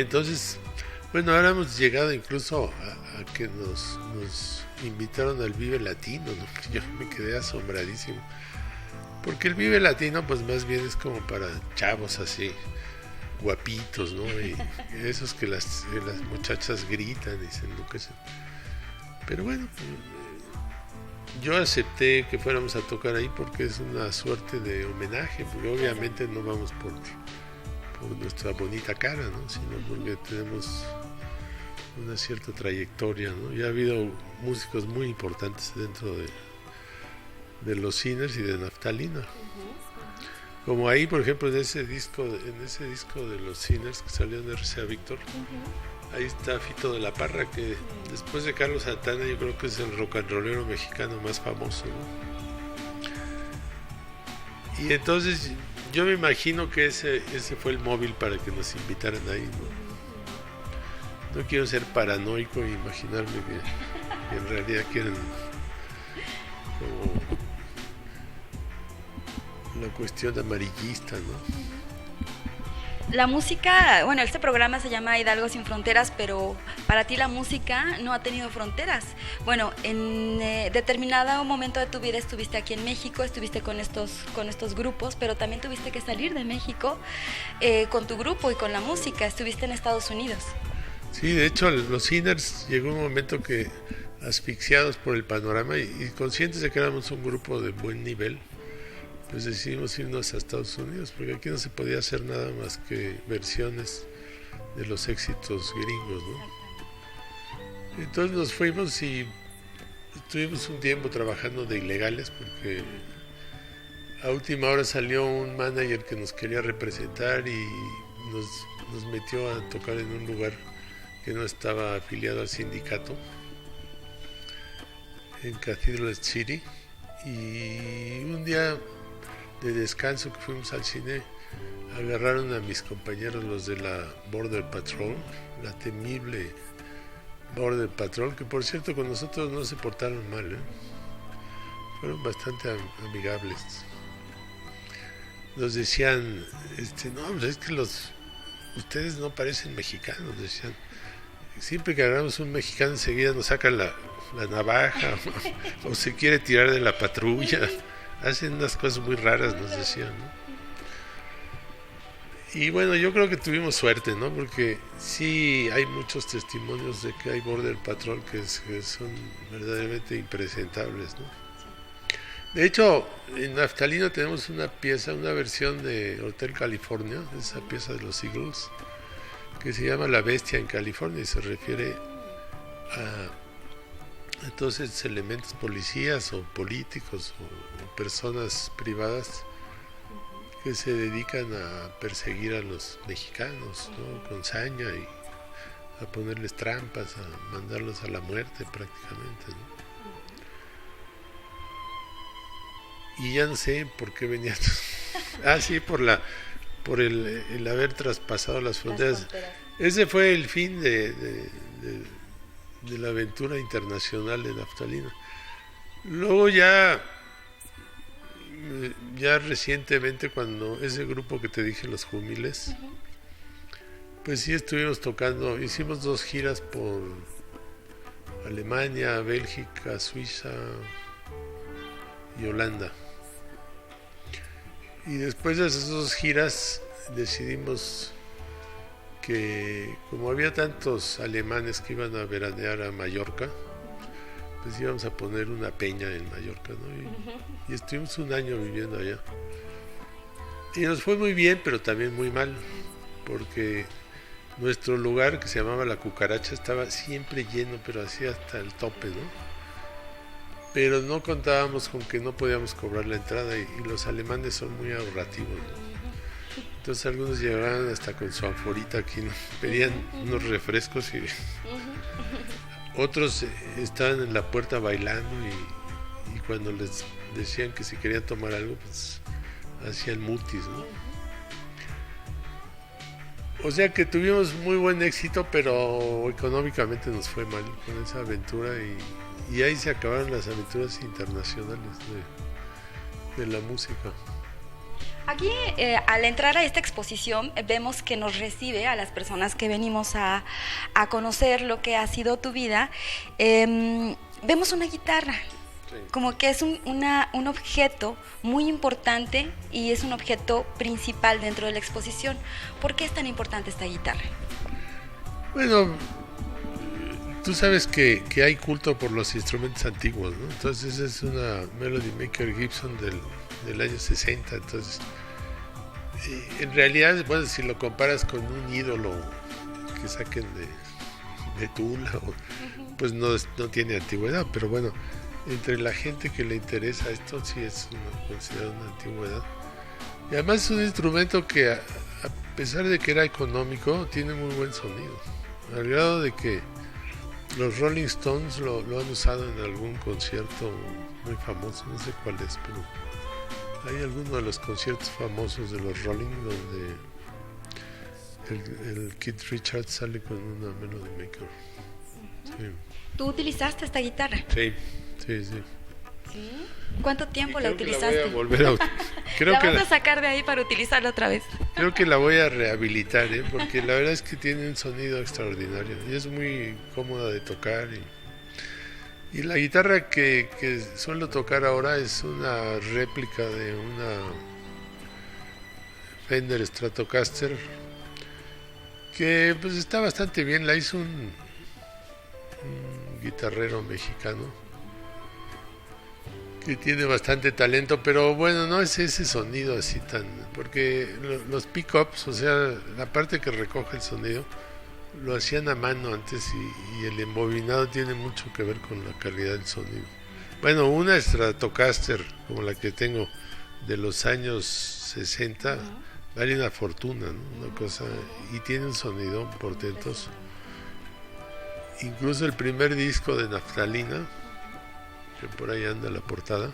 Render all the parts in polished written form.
entonces, bueno, ahora hemos llegado incluso a que nos invitaron al Vive Latino, ¿no? Yo me quedé asombradísimo. Porque el Vive Latino, pues más bien es como para chavos así, guapitos, ¿no? Y esos que las muchachas gritan y se enloquecen. Pero bueno, yo acepté que fuéramos a tocar ahí porque es una suerte de homenaje, porque obviamente no vamos por nuestra bonita cara, ¿no? Sino porque tenemos una cierta trayectoria, ¿no? Ya ha habido músicos muy importantes dentro de los Sinners y de Naftalina. Como ahí, por ejemplo, en ese disco de los Sinners que salió en RCA Víctor, ahí está Fito de la Parra, que después de Carlos Santana yo creo que es el rock and rollero mexicano más famoso, ¿no? Y entonces yo me imagino que ese fue el móvil para que nos invitaran ahí, ¿no? No quiero ser paranoico e imaginarme que en realidad quieren como una cuestión amarillista, ¿no? La música, bueno, este programa se llama Hidalgo sin fronteras, pero para ti la música no ha tenido fronteras. Bueno, en determinado momento de tu vida estuviste aquí en México, estuviste con estos grupos, pero también tuviste que salir de México con tu grupo y con la música, estuviste en Estados Unidos. Sí, de hecho, los Sinners llegó un momento que, asfixiados por el panorama y conscientes de que éramos un grupo de buen nivel, pues decidimos irnos a Estados Unidos, porque aquí no se podía hacer nada más que versiones de los éxitos gringos, ¿no? Entonces nos fuimos y estuvimos un tiempo trabajando de ilegales, porque a última hora salió un manager que nos quería representar y nos metió a tocar en un lugar que no estaba afiliado al sindicato, en Cathedral City, y un día de descanso que fuimos al cine, agarraron a mis compañeros, los de la Border Patrol, la temible Border Patrol, que por cierto con nosotros no se portaron mal, ¿eh? Fueron bastante amigables. Nos decían, no, pues es que ustedes no parecen mexicanos, decían. Siempre que agarramos un mexicano enseguida nos sacan la navaja o se quiere tirar de la patrulla. Hacen unas cosas muy raras, nos decían, ¿no? Y bueno, yo creo que tuvimos suerte, ¿no? Porque sí hay muchos testimonios de que hay Border Patrol que son verdaderamente impresentables, ¿no? De hecho, en Naftalina tenemos una versión de Hotel California, esa pieza de los Eagles, que se llama La Bestia en California y se refiere a todos esos elementos, policías o políticos o personas privadas que se dedican a perseguir a los mexicanos, ¿no? Con saña y a ponerles trampas, a mandarlos a la muerte prácticamente, ¿no? Y ya no sé por qué venían. Sí, por el haber traspasado las fronteras. Ese fue el fin de la aventura internacional de Naftalina. Luego ya recientemente, cuando ese grupo que te dije, los Jumiles, pues sí estuvimos tocando, hicimos 2 giras por Alemania, Bélgica, Suiza y Holanda. Y después de esas 2 giras decidimos que, como había tantos alemanes que iban a veranear a Mallorca, pues íbamos a poner una peña en Mallorca, ¿no? Y estuvimos un año viviendo allá. Y nos fue muy bien, pero también muy mal, porque nuestro lugar, que se llamaba La Cucaracha, estaba siempre lleno, pero así hasta el tope, ¿no? Pero no contábamos con que no podíamos cobrar la entrada y los alemanes son muy ahorrativos, ¿no? Entonces algunos llegaban hasta con su anforita aquí, ¿no? Pedían unos refrescos y otros estaban en la puerta bailando y cuando les decían que si querían tomar algo, pues hacían mutis, ¿no? O sea que tuvimos muy buen éxito, pero económicamente nos fue mal con esa aventura y ahí se acabaron las aventuras internacionales de la música. Aquí, al entrar a esta exposición, vemos que nos recibe a las personas que venimos a conocer lo que ha sido tu vida. Vemos una guitarra, sí, como que es un objeto muy importante y es un objeto principal dentro de la exposición. ¿Por qué es tan importante esta guitarra? Bueno, tú sabes que hay culto por los instrumentos antiguos, ¿no? Entonces es una Melody Maker Gibson del año 60, entonces en realidad, bueno, si lo comparas con un ídolo que saquen de Tula, pues no tiene antigüedad, pero bueno, entre la gente que le interesa esto sí es considerado una antigüedad. Y además es un instrumento que a pesar de que era económico, tiene muy buen sonido, al grado de que los Rolling Stones lo han usado en algún concierto muy famoso, no sé cuál es, pero hay alguno de los conciertos famosos de los Rolling donde el Keith Richards sale con una Melody Maker. Sí. ¿Tú utilizaste esta guitarra? Sí. ¿Sí? ¿Cuánto tiempo la utilizaste? La voy a volver a creo que vas a sacar de ahí para utilizarla otra vez. Creo que la voy a rehabilitar, porque la verdad es que tiene un sonido extraordinario y es muy cómoda de tocar. Y la guitarra que suelo tocar ahora es una réplica de una Fender Stratocaster que pues está bastante bien. La hizo un guitarrero mexicano que tiene bastante talento, pero bueno, no es ese sonido así tan... porque los pickups, o sea, la parte que recoge el sonido, lo hacían a mano antes y el embobinado tiene mucho que ver con la calidad del sonido. Bueno, una Stratocaster como la que tengo de los años 60 vale una fortuna, ¿no? Una cosa, y tiene un sonido portentoso. Incluso el primer disco de Naftalina, que por ahí anda la portada,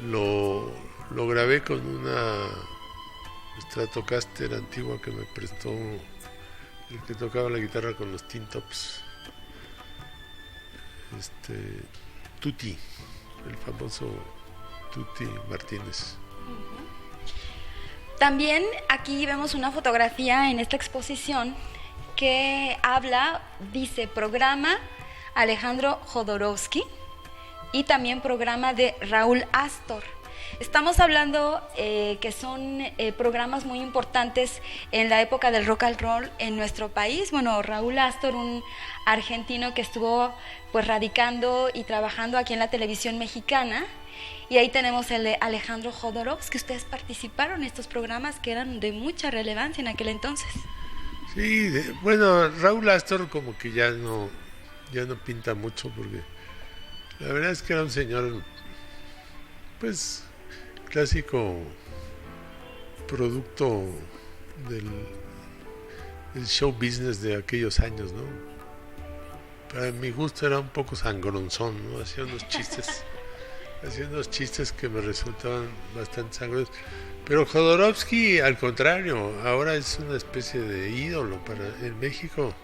lo grabé con una Stratocaster antigua que me prestó el que tocaba la guitarra con los Tin Tops, Tutti, el famoso Tutti Martínez. También aquí vemos una fotografía en esta exposición que dice programa Alejandro Jodorowsky y también programa de Raúl Astor. Estamos hablando que son programas muy importantes en la época del rock and roll en nuestro país. Bueno, Raúl Astor, un argentino que estuvo pues radicando y trabajando aquí en la televisión mexicana. Y ahí tenemos el de Alejandro Jodorowsky, que ustedes participaron en estos programas que eran de mucha relevancia en aquel entonces. Sí, bueno, Raúl Astor como que ya no pinta mucho, porque la verdad es que era un señor, pues, clásico producto del show business de aquellos años, ¿no? Para mi gusto era un poco sangronzón, ¿no? Hacía unos chistes que me resultaban bastante sangrosos. Pero Jodorowsky, al contrario, ahora es una especie de ídolo en México.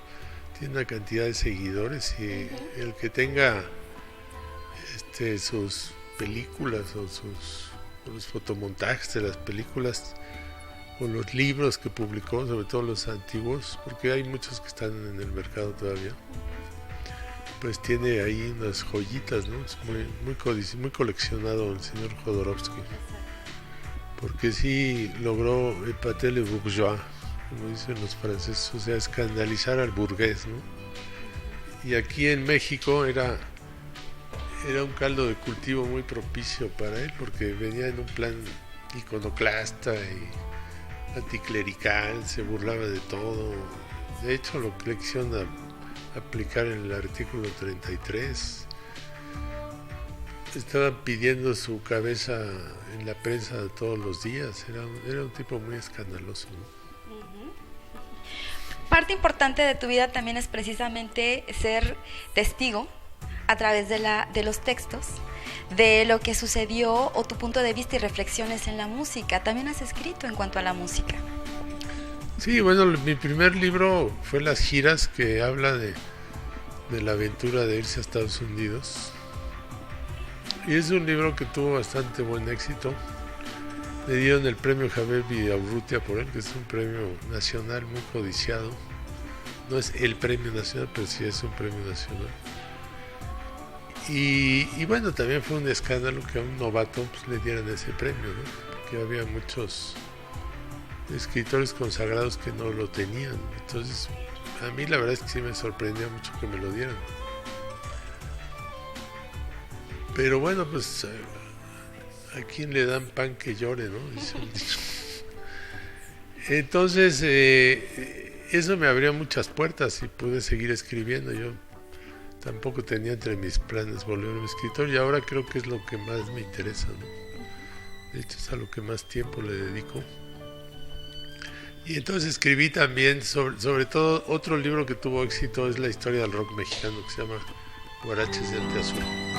Tiene una cantidad de seguidores y el que tenga sus películas o los fotomontajes de las películas o los libros que publicó, sobre todo los antiguos, porque hay muchos que están en el mercado todavía, pues tiene ahí unas joyitas, ¿no? Es muy coleccionado el señor Jodorowsky, porque sí logró épater le bourgeois, como dicen los franceses, o sea, escandalizar al burgués, ¿no? Y aquí en México era un caldo de cultivo muy propicio para él, porque venía en un plan iconoclasta y anticlerical, se burlaba de todo. De hecho, lo que le quisieron aplicar en el artículo 33, estaban pidiendo su cabeza en la prensa de todos los días. Era un tipo muy escandaloso, ¿no? Parte importante de tu vida también es precisamente ser testigo a través de los textos de lo que sucedió o tu punto de vista y reflexiones en la música. También has escrito en cuanto a la música. Sí, bueno, mi primer libro fue Las giras, que habla de la aventura de irse a Estados Unidos, y es un libro que tuvo bastante buen éxito. Me dieron el premio Javier Vidaurrutia por él, que es un premio nacional muy codiciado. No es el premio nacional, pero sí es un premio nacional. Y bueno, también fue un escándalo que a un novato pues, le dieran ese premio, ¿no? Porque había muchos escritores consagrados que no lo tenían. Entonces, a mí la verdad es que sí me sorprendía mucho que me lo dieran. Pero bueno, pues a quien le dan pan que llore, ¿no? Dice un dicho. Entonces, eso me abrió muchas puertas y pude seguir escribiendo. Yo tampoco tenía entre mis planes volverme escritor y ahora creo que es lo que más me interesa, ¿no? De hecho es a lo que más tiempo le dedico. Y entonces escribí también, sobre todo, otro libro que tuvo éxito es la historia del rock mexicano, que se llama Guaraches de Ante Azul.